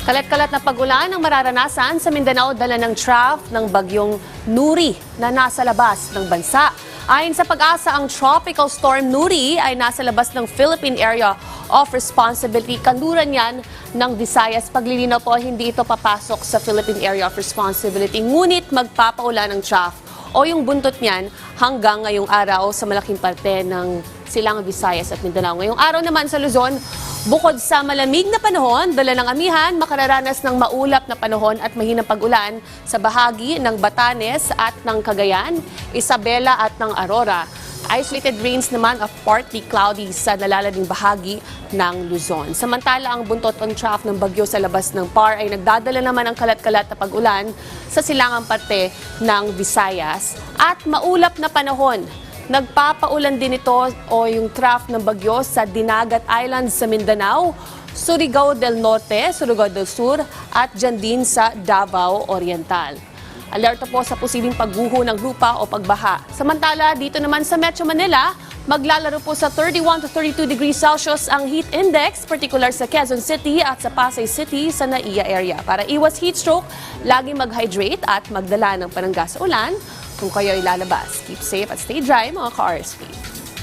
Kalat-kalat na pag-ulan ang mararanasan sa Mindanao dala ng trough ng bagyong Nuri na nasa labas ng bansa. Ayon sa Pag-asa, ang Tropical Storm Nuri ay nasa labas ng Philippine Area of Responsibility. Kanluran yan ng Visayas. Paglilinaw po, hindi ito papasok sa Philippine Area of Responsibility. Ngunit magpapaulan ng trough o yung buntot niyan hanggang ngayong araw sa malaking parte ng Silangang Visayas at Mindanao. Ngayong araw naman sa Luzon, bukod sa malamig na panahon, dala ng amihan, makararanas ng maulap na panahon at mahinang pag-ulan sa bahagi ng Batanes at ng Cagayan, Isabela at ng Aurora. Isolated rains naman of partly cloudy sa nalalanding bahagi ng Luzon. Samantala, ang buntot on trough ng bagyo sa labas ng PAR ay nagdadala naman ng kalat-kalat na pag-ulan sa silangang parte ng Visayas at maulap na panahon. Nagpapaulan din ito o yung trough ng bagyo sa Dinagat Islands sa Mindanao, Surigao del Norte, Surigao del Sur at dyan din sa Davao Oriental. Alerto po sa posibleng pagguho ng lupa o pagbaha. Samantala, dito naman sa Metro Manila, maglalaro po sa 31 to 32 degrees Celsius ang heat index, particular sa Quezon City at sa Pasay City sa NAIA area. Para iwas heat stroke, lagi mag-hydrate at magdala ng panangga sa ulan kung kayo ay lalabas. Keep safe at stay dry, mga ka-RSP.